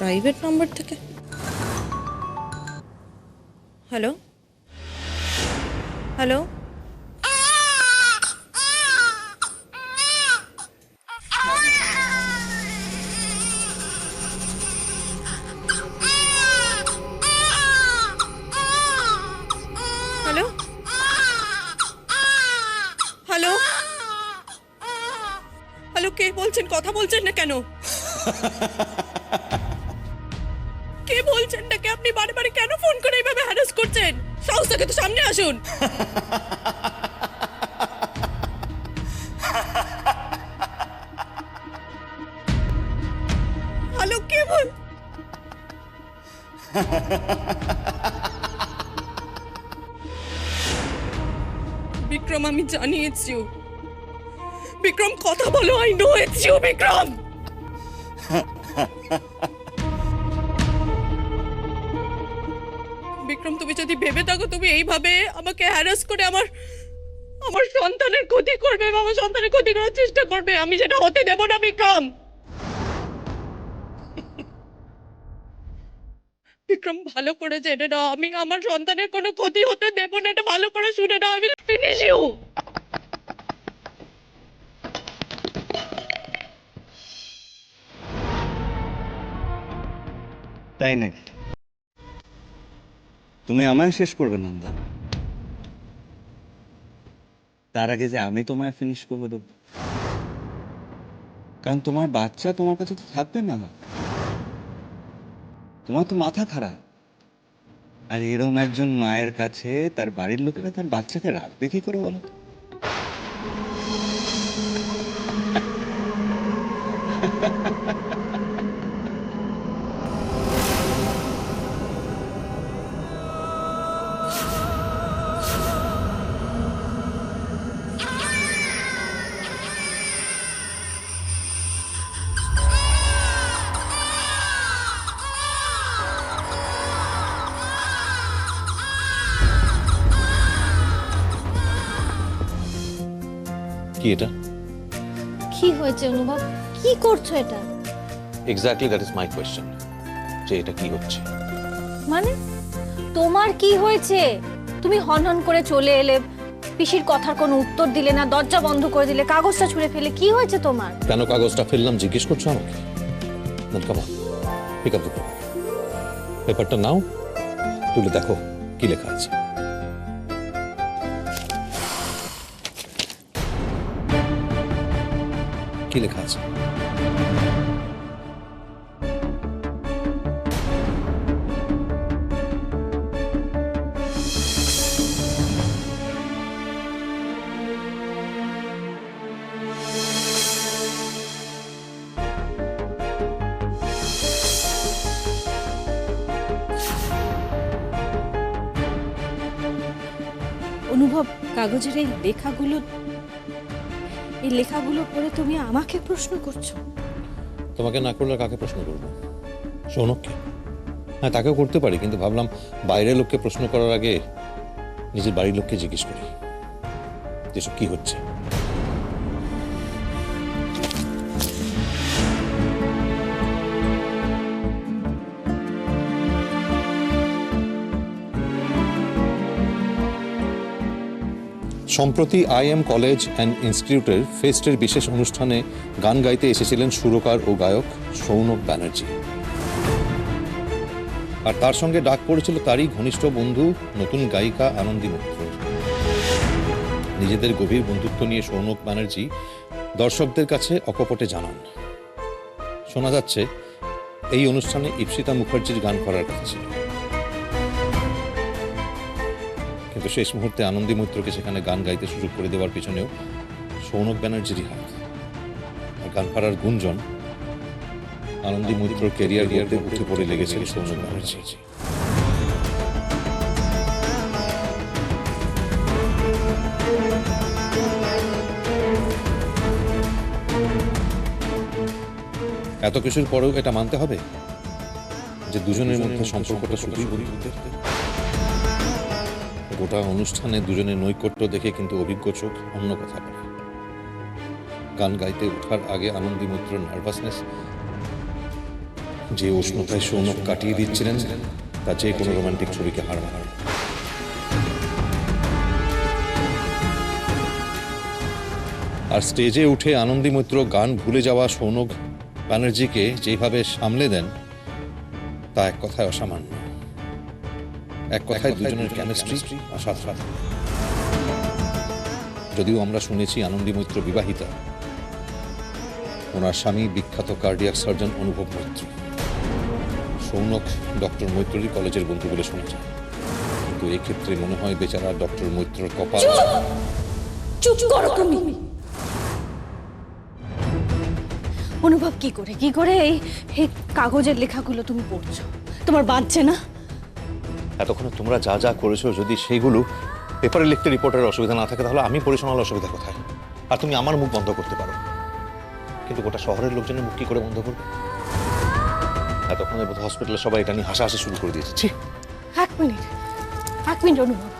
Private number থেকে। Hello hello, hello hello hello, কে বলছেন? কথা বলছেন না কেন? কে বলছেন না কে? আপনি বারে বারে কেন ফোন করে এইভাবে হ্যারাস করছেন? সাহস থাকে তো সামনে আসুন। হ্যালো, কে বল? বিক্রম, আমি জানি ইটস ইউ। বিক্রম, কথা বলো। I know it's you Vikram. Vikram, তুমি যদি ভেবে থাকো তুমি এইভাবে আমাকে হ্যারাস করে আমার আমার সন্তানের ক্ষতি করবে বা আমার সন্তানের ক্ষতি করার চেষ্টা করবে, আমি যেটা হতে দেব না বিক্রম। বিক্রম, ভালো করে জেনে নাও, আমি আমার সন্তানের কোনো ক্ষতি হতে দেব না। এটা ভালো করে শুনে নাও। আমি ফিনিশ ইউ। তাই নাকি? তুমি আমায় শেষ করবে নন্দা? তার আগে যে আমি তোমায় ফিনিশ করবো দেবো, কারণ তোমার বাচ্চা তোমার কাছে তো থাকবে না। তোমার তো মাথা খারাপ। আর এরকম একজন মায়ের কাছে তার বাড়ির লোকেরা তার বাচ্চাকে রাখবে কি করে বলো তো? কি এটা? কি হয়েছে অনুভব? কি করছো এটা? Exactly that is my question, যে এটা কি হচ্ছে। মানে তোমার কি হয়েছে? তুমি হনহন করে চলে এলে, পিসির কথার কোনো উত্তর দিলে না, দরজা বন্ধ করে দিলে, কাগজটা ছুঁড়ে ফেলে। কি হয়েছে তোমার? কেন কাগজটা ফেললাম জিজ্ঞেস করছো আমাকে? কামান, পিক আপ দ্য পেপার। পেপারটা নাও, তুলে দেখো কি লেখা আছে। কি লেখা আছে? অনুভব, কাগজের এই লেখাগুলো পড়ে তুমি আমাকে প্রশ্ন করছো? তোমাকে না করলে কাকে প্রশ্ন করবো? সৌনককে? হ্যাঁ, তাকেও করতে পারি, কিন্তু ভাবলাম বাইরের লোককে প্রশ্ন করার আগে নিজের বাড়ির লোককে জিজ্ঞেস করি যেসব কি হচ্ছে। সম্প্রতি IM কলেজ অ্যান্ড ইনস্টিটিউটের ফেস্টের বিশেষ অনুষ্ঠানে গান গাইতে এসেছিলেন সুরকার ও গায়ক সৌনক ব্যানার্জি। আর তার সঙ্গে ডাক পড়েছিল তারই ঘনিষ্ঠ বন্ধু নতুন গায়িকা আনন্দী মিত্র। নিজেদের গভীর বন্ধুত্ব নিয়ে সৌনক ব্যানার্জি দর্শকদের কাছে অকপটে জানান, শোনা যাচ্ছে এই অনুষ্ঠানে ইপ্সিতা মুখার্জির গান করার কথা ছিল, কিন্তু শেষ মুহূর্তে আনন্দী মৈত্রকে সেখানে গান গাইতে সুযোগ করে দেওয়ার পিছনেও সৌনক ব্যানার্জিরই হাত। আর গান করার গুঞ্জন আনন্দী মৈত্রর ক্যারিয়ার গড়তে উঠে পড়ে লেগেছিল সৌনক ব্যানার্জি। এত কিছুর পরেও এটা মানতে হবে যে দুজনের মধ্যে সম্পর্কটা শুধুই বন্ধুত্বের। গোটা অনুষ্ঠানে দুজনের নৈকট্য দেখে কিন্তু অভিজ্ঞ চোখ অন্য কথা বলে। গান গাইতে ওঠার আগে আনন্দী মৈত্রর নার্ভাসনেস যে উষ্ণতায় সৌনক কাটিয়ে দিচ্ছিলেন তা যে কোনো রোমান্টিক ছবিকে হার মানায়। আর স্টেজে উঠে আনন্দী মৈত্র গান ভুলে যাওয়া সৌনক ব্যানার্জিকে যেভাবে সামলে দেন তা এক কথায় অসামান্য। এক কথায় দুজনের কেমিস্ট্রি অসাধারণ। যদিও আমরা শুনেছি আনন্দী মৈত্র বিবাহিতা, ওনার স্বামী বিখ্যাত কার্ডিয়াক সার্জন অনুভব মৈত্র। সৌনক ডক্টর মৈত্রই কলেজের বন্ধু বলে শোনা যায়, কিন্তু এক্ষেত্রে মনে হয় বেচারা ডক্টর মৈত্রর কপাল। চুপ করো তুমি। অনুভব কি করে এই কাগজের লেখাগুলো তুমি পড়ছো? তোমার বাঁচছে না? এতক্ষণে তোমরা যা যা করেছো, যদি সেইগুলো পেপারে লিখতে রিপোর্টের অসুবিধা না থাকে, তাহলে আমি পড়ে শোনার অসুবিধা কোথায়? আর তুমি আমার মুখ বন্ধ করতে পারো, কিন্তু গোটা শহরের লোকজনের মুখ কি করে বন্ধ করবে? এতক্ষণে বোধ হসপিটালে সবাই এটা নিয়ে হাসাহাসি শুরু করে দিয়েছে। এক মিনিট অনুভব,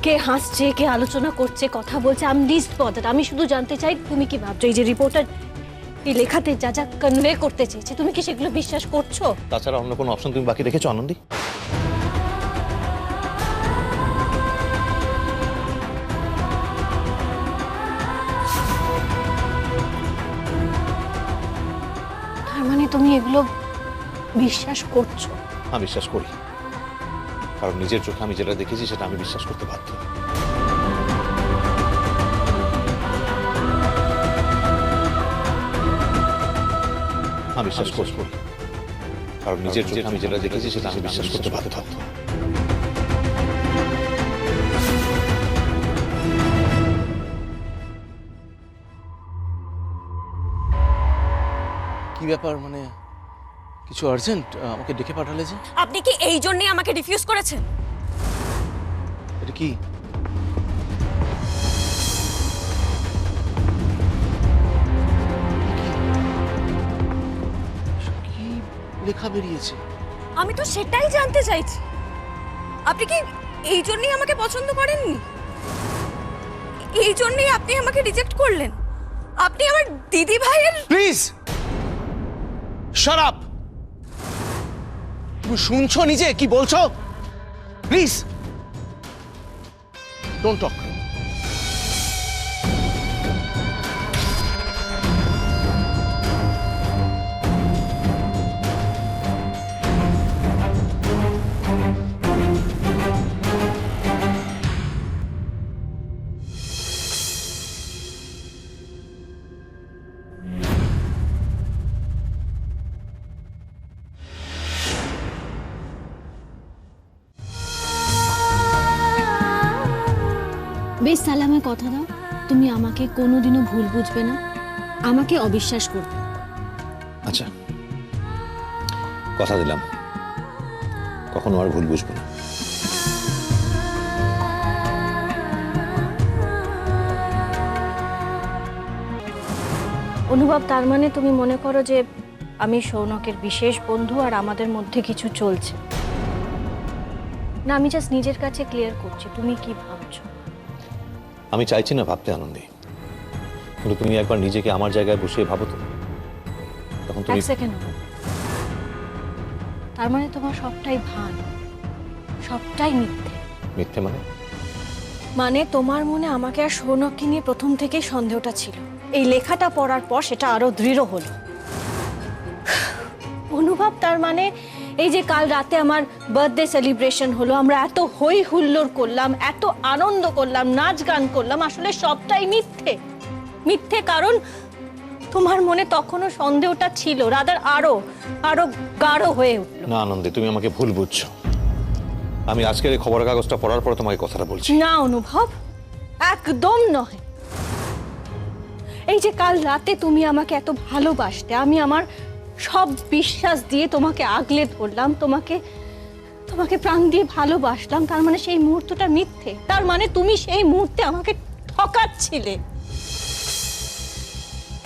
কে হাসছে, কে আলোচনা করছে, কথা বলছে, আমি লিস্ট বদার। আমি শুধু জানতে চাই তুমি কি ভাবছো? এই যে রিপোর্টার এই লেখাতে যা যা কনভে করতে চেয়েছে, তুমি কি সেগুলো বিশ্বাস করছো? তাছাড়া অন্য কোনো অপশন তুমি বাকি রেখেছো আনন্দী? তার মানে তুমি এগুলো বিশ্বাস করছো? আমি বিশ্বাস করি, কারণ নিজের চোখে আমি যেটা দেখেছি সেটা আমি বিশ্বাস করতে বাধ্য। আমি বিশ্বাস করি, কারণ নিজের চোখে আমি যেটা দেখেছি সেটা আমি বিশ্বাস করতে বাধ্য। কি ব্যাপার, মানে কিছু আর্জেন্ট? আমাকে ডেকে পাঠালে যে? আপনি কি এই জন্যই আমাকে রিফিউজ করেছেন? এটা কি? কি লেখা বেরিয়েছে? আমি তো সেটাই জানতে চাইছি। আপনি কি এই জন্যই আমাকে পছন্দ করেননি? এই জন্যই আপনি আমাকে রিজেক্ট করলেন? আপনি আমার দিদি ভাইয়ের... প্লিজ শাট আপ! তুমি শুনছো নিজে কি বলছো? Please don't talk. বেশ, তাহলে আমায় কথা দাও, তুমি আমাকে কোনোদিনও ভুল বুঝবে না, আমাকে অবিশ্বাস করবে। আচ্ছা, কথা দিলাম কখনো আর ভুল বুঝবো না। অনুভব, তার মানে তুমি মনে করো যে আমি সৌনকের বিশেষ বন্ধু আর আমাদের মধ্যে কিছু চলছে না? আমি জাস্ট নিজের কাছে ক্লিয়ার করছি, তুমি কি ভাবছো? আমি চাইছি না ভাবতে আনন্দী, কিন্তু তুমি একবার নিজেকে আমার জায়গায় বসিয়ে ভাবো তো, তখন তুমি... এক সেকেন্ড। তার মানে তোমার সবটাই ভান, সবটাই মিথ্যে? মিথ্যে মানে? মানে তোমার মনে আমাকে আর সৌনককে নিয়ে প্রথম থেকেই সন্দেহটা ছিল, এই লেখাটা পড়ার পর সেটা আরো দৃঢ় হলো। অনুভব, তার মানে এই যে কাল রাতে আমার বার্থডে সেলিব্রেশন হলো, আমরা এত হই হুল্লোড় করলাম, এত আনন্দ করলাম, নাচ গান করলাম, আসলে সবটাই মিথ্যে। মিথ্যে কারণ তোমার মনে তখনও সন্দেহটা ছিল, রাদার আরো আরো গাঢ় হয়ে উঠলো। না আনন্দী, তুমি আমাকে ভুল বুঝছো। আমি আজকের এই খবরের কাগজটা পড়ার পরে তোমাকে কথাটা বলছি। না অনুভব, একদম নয়। এই যে কাল রাতে তুমি আমাকে এত ভালোবাসতে, আমি আমার সব বিশ্বাস দিয়ে তোমাকে আগলে ধরলাম, তোমাকে প্রাণ দিয়ে ভালোবাসলাম, তার মানে সেই মুহূর্তটা মিথ্যে? তার মানে তুমি সেই মুহূর্তে আমাকে ঠকাচ্ছিলে?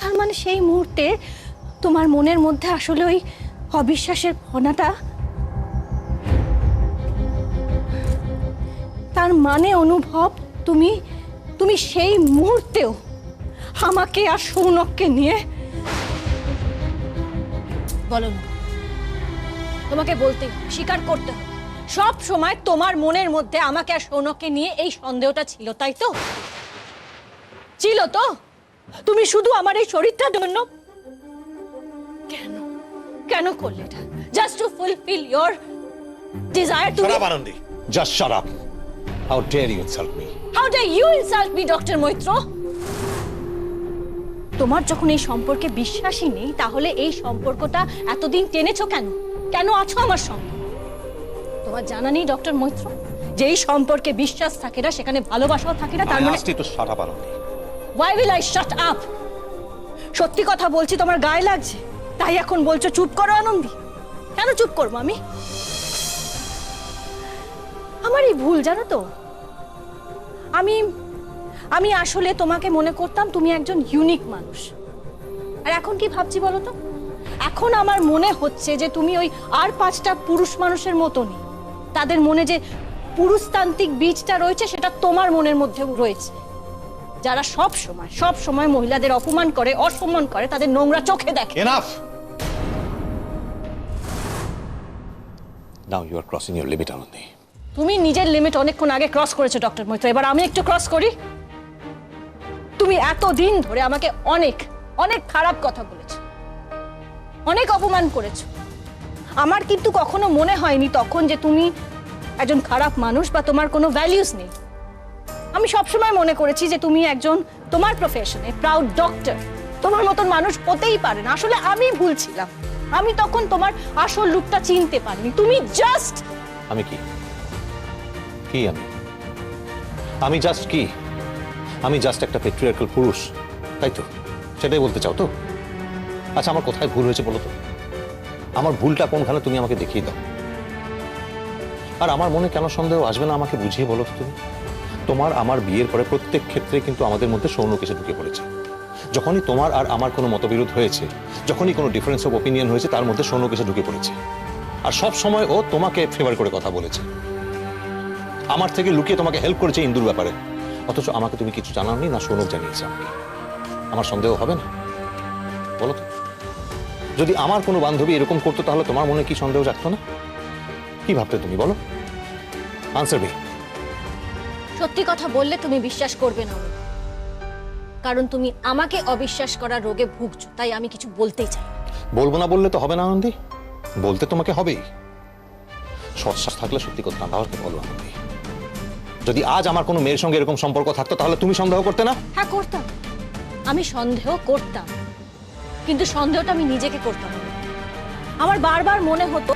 তার মানে সেই মুহূর্তে তোমার মনের মধ্যে আসলে ওই অবিশ্বাসের ফনাটা? তার মানে অনুভব, তুমি সেই মুহূর্তেও আমাকে আর সৌনককে নিয়ে... বলো না, তোমাকে বলতে স্বীকার করতে হবে সব সময় তোমার মনের মধ্যে আমাকে আর সৌনককে নিয়ে এই সন্দেহটা ছিল, তাই তো? ছিল তো? তুমি শুধু আমার এই শরীরটার জন্য কেন কেন করলে এটা? Just two fulfil your desire to Shut up, Anandi. Just shut up. How dare you insult me? How dare you insult me, doctor Maitra? তোমার যখন এই সম্পর্কে বিশ্বাসই নেই, তাহলে এই সম্পর্কটা এতদিন টেনেছো কেন? কেন আছো আমার সঙ্গে? তোমার জানা নেই ডক্টর মৈত্র, যে এই সম্পর্কে বিশ্বাস থাকে না সেখানে ভালোবাসাও থাকে না, তার I মানে asked you to shut up, Anandi. Why will I shut up? সত্যি কথা বলছি, তোমার গায়ে লাগছে তাই এখন বলছো চুপ করো আনন্দী। কেন চুপ করবো আমি? আমারই ভুল জানো তো। আমি আসলে তোমাকে মনে করতাম তুমি একজন ইউনিক মানুষ, আর এখন কি ভাবছি বলো তো? এখন আমার মনে হচ্ছে যে তুমি ওই আর 5টা পুরুষ মানুষের মতনই, তাদের মনে যে পুরুষতান্ত্রিক বীজটা রয়েছে সেটা তোমার মনের মধ্যেও রয়েছে, যারা সব সময় মহিলাদের অপমান করে, অসম্মান করে, তাদের নোংরা চোখে দেখে। Enough! Now you are crossing your limit, Anandi. তুমি নিজের লিমিট অনেকক্ষণ আগে ক্রস করেছো ডক্টর মৈত্র, এবার আমি একটু ক্রস করি। তুমি এতদিন ধরে আমাকে অনেক অনেক খারাপ কথা বলেছো, অনেক অপমান করেছো। আমার কিন্তু কখনো মনে হয়নি তখন যে তুমি একজন খারাপ মানুষ বা তোমার কোনো ভ্যালিউস নেই। আমি সবসময় মনে করেছি যে তুমি একজন, তোমার প্রফেশনে প্রাউড ডক্টর, তোমার মতন মানুষ হতেই পারে না। আসলে আমি ভুল ছিলাম, আমি তখন তোমার আসল রূপটা চিনতে পারিনি। তুমি জাস্ট আমি কি কি আমি জাস্ট কি? আমি জাস্ট একটা পেট্রিয়ার্কাল পুরুষ, তাই তো? সেটাই বলতে চাও তো? আচ্ছা, আমার কোথায় ভুল হয়েছে বলো তো? আমার ভুলটা কোনখানে তুমি আমাকে দেখিয়ে দাও। আর আমার মনে কেন সন্দেহ আসবে না আমাকে বুঝিয়ে বলো তো তুমি। তোমার আমার বিয়ের পরে প্রত্যেক ক্ষেত্রে কিন্তু আমাদের মধ্যে সৌনক এসে ঢুকে পড়েছে। যখনই তোমার আর আমার কোনো মতবিরোধ হয়েছে, যখনই কোনো ডিফারেন্স অফ ওপিনিয়ন হয়েছে, তার মধ্যে সৌনক এসে ঢুকে পড়েছে। আর সব সময় ও তোমাকে ফেভার করে কথা বলেছে, আমার থেকে লুকিয়ে তোমাকে হেল্প করেছে ইন্দুর ব্যাপারে। অথচ আমাকে তুমি কিছু জানাওনি, না সৌনক জানিয়েছে আমাকে। আমার সন্দেহ হবে না বলো তো? যদি আমার কোনো বান্ধবী এরকম করতো তাহলে তোমার মনে কি সন্দেহ জাগতো না? কি ভাবতে তুমি বলো? Answer me. সত্যি কথা বললে তুমি বিশ্বাস করবে না, কারণ তুমি আমাকে অবিশ্বাস করার রোগে ভুগছো, তাই আমি কিছু বলতেই চাই। বলবো না বললে তো হবে না আনন্দি, বলতে তোমাকে হবেই। সৎসাহ থাকলে সত্যি কথা না, তাহলে বলো আনন্দি। যদি আজ আমার কোনো মেয়ের সঙ্গে এরকম সম্পর্ক থাকতো তাহলে তুমি সন্দেহ করতে না? হ্যাঁ করতাম, আমি সন্দেহ করতাম, কিন্তু সন্দেহটা আমি নিজেকে করতাম না। আমার বারবার মনে হতো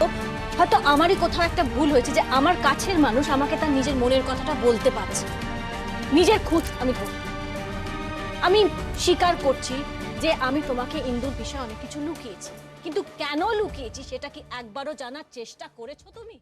হয়তো আমারই কোথাও একটা ভুল হয়েছে, যে আমার কাছের মানুষ আমাকে তার নিজের মনের কথাটা বলতে পারছে। নিজের খুঁত আমি করি। আমি স্বীকার করছি যে আমি তোমাকে ইন্দুর বিষয়ে অনেক কিছু লুকিয়েছি, কিন্তু কেন লুকিয়েছি সেটা কি একবারও জানার চেষ্টা করেছো তুমি?